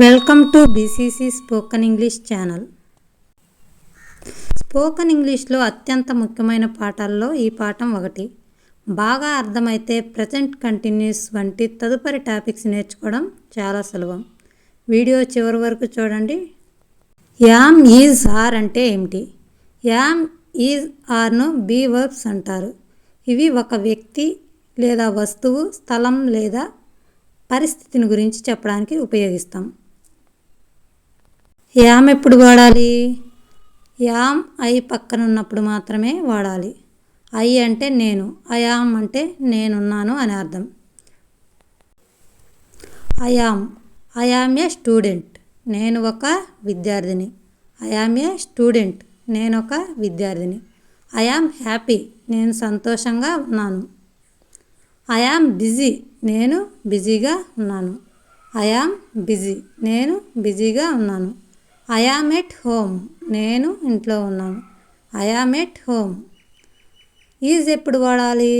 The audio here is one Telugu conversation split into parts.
Welcome to BCC spoken English channel. Spoken ఇంగ్లీష్లో అత్యంత ముఖ్యమైన పాఠాల్లో ఈ పాఠం ఒకటి. బాగా అర్థమైతే ప్రెజెంట్ కంటిన్యూస్ వంటి తదుపరి టాపిక్స్ నేర్చుకోవడం చాలా సులభం. వీడియో చివరి వరకు చూడండి. యామ్, ఈజ్, ఆర్ అంటే ఏమిటి? యామ్, ఈజ్, ఆర్ను బీ వర్బ్స్ అంటారు. ఇవి ఒక వ్యక్తి లేదా వస్తువు, స్థలం లేదా పరిస్థితిని గురించి చెప్పడానికి ఉపయోగిస్తాం. యామ్ ఎప్పుడు వాడాలి? యామ్ ఐ పక్కన ఉన్నప్పుడు మాత్రమే వాడాలి. ఐ అంటే నేను, ఐయామ్ అంటే నేనున్నాను అని అర్థం. ఐయామ్ ఏ స్టూడెంట్, నేను ఒక విద్యార్థిని. ఐయామ్ ఏ స్టూడెంట్, నేను ఒక విద్యార్థిని. ఐయామ్ హ్యాపీ, నేను సంతోషంగా ఉన్నాను. ఐయామ్ బిజీ, నేను బిజీగా ఉన్నాను. ఐయామ్ బిజీ, నేను బిజీగా ఉన్నాను. ఐయామ్ ఎట్ హోమ్, నేను ఇంట్లో ఉన్నాను. I'm at home. ఈజ్ ఎప్పుడు వాడాలి?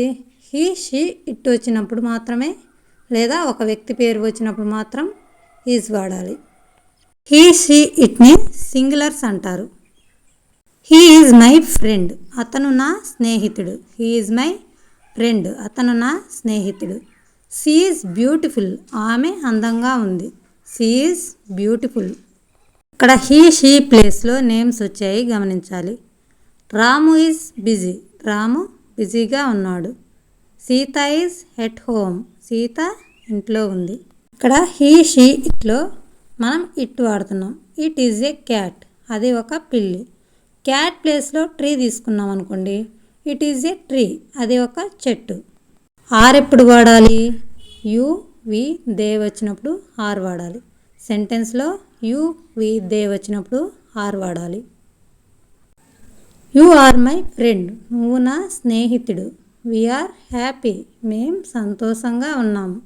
హీ, షీ, ఇట్ వచ్చినప్పుడు మాత్రమే, లేదా ఒక వ్యక్తి పేరు వచ్చినప్పుడు మాత్రం ఈజ్ వాడాలి. హీ, షీ, ఇట్ని సింగులర్స్ అంటారు. హీ ఈజ్ మై ఫ్రెండ్, అతను నా స్నేహితుడు. హీ ఈజ్ మై ఫ్రెండ్, అతను నా స్నేహితుడు. షీ ఈజ్ బ్యూటిఫుల్, ఆమె అందంగా ఉంది. She is beautiful. ఇక్కడ హీ, షీ ప్లేస్లో నేమ్స్ వచ్చాయి, గమనించాలి. రాము ఈజ్ బిజీ, రాము బిజీగా ఉన్నాడు. Sita is at home, Sita ఇంట్లో ఉంది. ఇక్కడ హీ, షీ, ఇట్లో మనం ఇట్ వాడుతున్నాం. ఇట్ ఈజ్ ఏ క్యాట్, అది ఒక పిల్లి. క్యాట్ ప్లేస్లో ట్రీ తీసుకున్నాం అనుకోండి, ఇట్ ఈజ్ ఏ ట్రీ, అది ఒక చెట్టు. ఆర్ ఎప్పుడు వాడాలి? యు, వి, దే వచ్చినప్పుడు ఆర్ వాడాలి. సెంటెన్స్లో యు, వి, దే వచ్చినప్పుడు ఆర్ వాడాలి. యు ఆర్ మై ఫ్రెండ్, నువ్వు నా స్నేహితుడు. వీఆర్ హ్యాపీ, మేం సంతోషంగా ఉన్నాము.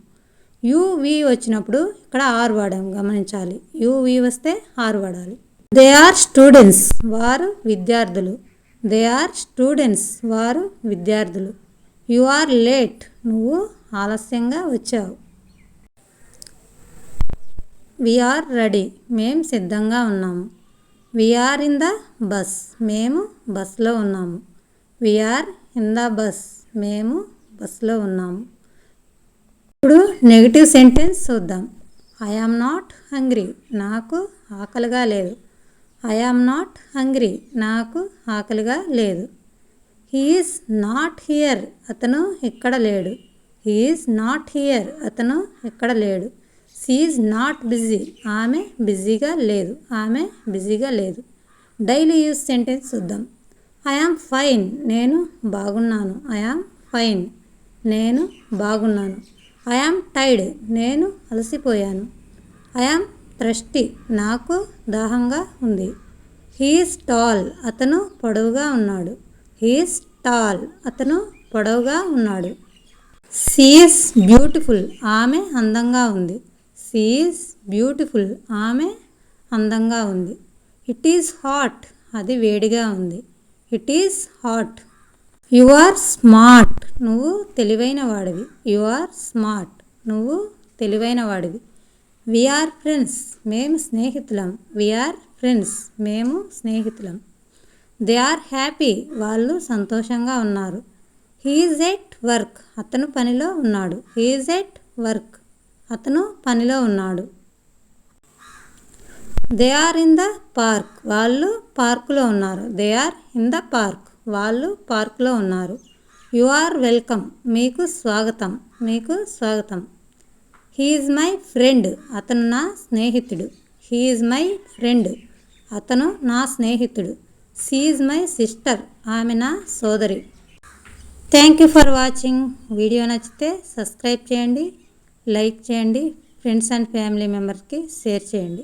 యు, వి వచ్చినప్పుడు ఇక్కడ ఆర్ వాడాము, గమనించాలి. యు, వి వస్తే ఆర్ వాడాలి. దే ఆర్ స్టూడెంట్స్, వారు విద్యార్థులు. దే ఆర్ స్టూడెంట్స్, వారు విద్యార్థులు. యు ఆర్ లేట్, నువ్వు ఆలస్యంగా వచ్చావు. వీఆర్ రెడీ, మేము సిద్ధంగా ఉన్నాము. వీఆర్ ఇన్ ద బస్, మేము బస్లో ఉన్నాము. వీఆర్ ఇన్ ద బస్, మేము బస్లో ఉన్నాము. ఇప్పుడు నెగిటివ్ సెంటెన్స్ చూద్దాం. ఐ యామ్ నాట్ హంగ్రీ, నాకు ఆకలిగా లేదు. ఐ యామ్ నాట్ హంగ్రీ, నాకు ఆకలిగా లేదు. హీ ఈజ్ నాట్ హియర్, అతను ఇక్కడ లేడు. హీ ఈజ్ నాట్ హియర్, అతను ఇక్కడ లేడు. షీ ఈజ్ నాట్ బిజీ, ఆమె బిజీగా లేదు. ఆమె బిజీగా లేదు. డైలీ యూజ్ సెంటెన్స్ చూద్దాం. ఐ యామ్ ఫైన్, నేను బాగున్నాను. ఐ యామ్ ఫైన్, నేను బాగున్నాను. ఐ యామ్ టైర్డ్, నేను అలసిపోయాను. ఐ యామ్ థర్స్టీ, నాకు దాహంగా ఉంది. హీ ఈజ్ టాల్, అతను పొడవుగా ఉన్నాడు. హీ ఈజ్ టాల్, అతను పొడవుగా ఉన్నాడు. షీ ఈజ్ బ్యూటిఫుల్, ఆమె అందంగా ఉంది. షీ ఈజ్ బ్యూటిఫుల్, ఆమె అందంగా ఉంది. ఇట్ ఈజ్ హాట్, అది వేడిగా ఉంది. It is hot. You are smart, నువ్వు తెలివైన వాడివి. యు ఆర్ స్మార్ట్, నువ్వు తెలివైన వాడివి. వీఆర్ ఫ్రెండ్స్, మేము స్నేహితులం. వీఆర్ ఫ్రెండ్స్, మేము స్నేహితులం. దే ఆర్ హ్యాపీ, వాళ్ళు సంతోషంగా ఉన్నారు. హీ ఈజ్ ఎట్ వర్క్, అతను పనిలో ఉన్నాడు. హీ ఈజ్ ఎట్ వర్క్, అతను పనిలో ఉన్నాడు. They are in the park, వాళ్ళు పార్కులో ఉన్నారు. They are in the park, వాళ్ళు పార్కులో ఉన్నారు. యు ఆర్ వెల్కమ్, మీకు స్వాగతం. మీకు స్వాగతం. హీ ఈజ్ మై ఫ్రెండ్, అతను నా స్నేహితుడు. హీ ఈజ్ మై ఫ్రెండ్, అతను నా స్నేహితుడు. షీ ఈజ్ మై సిస్టర్, ఆమె నా సోదరి. Thank you for watching. Video నచ్చితే సబ్స్క్రైబ్ చేయండి, లైక్ చేయండి, ఫ్రెండ్స్ అండ్ ఫ్యామిలీ మెంబర్స్కి షేర్ చేయండి.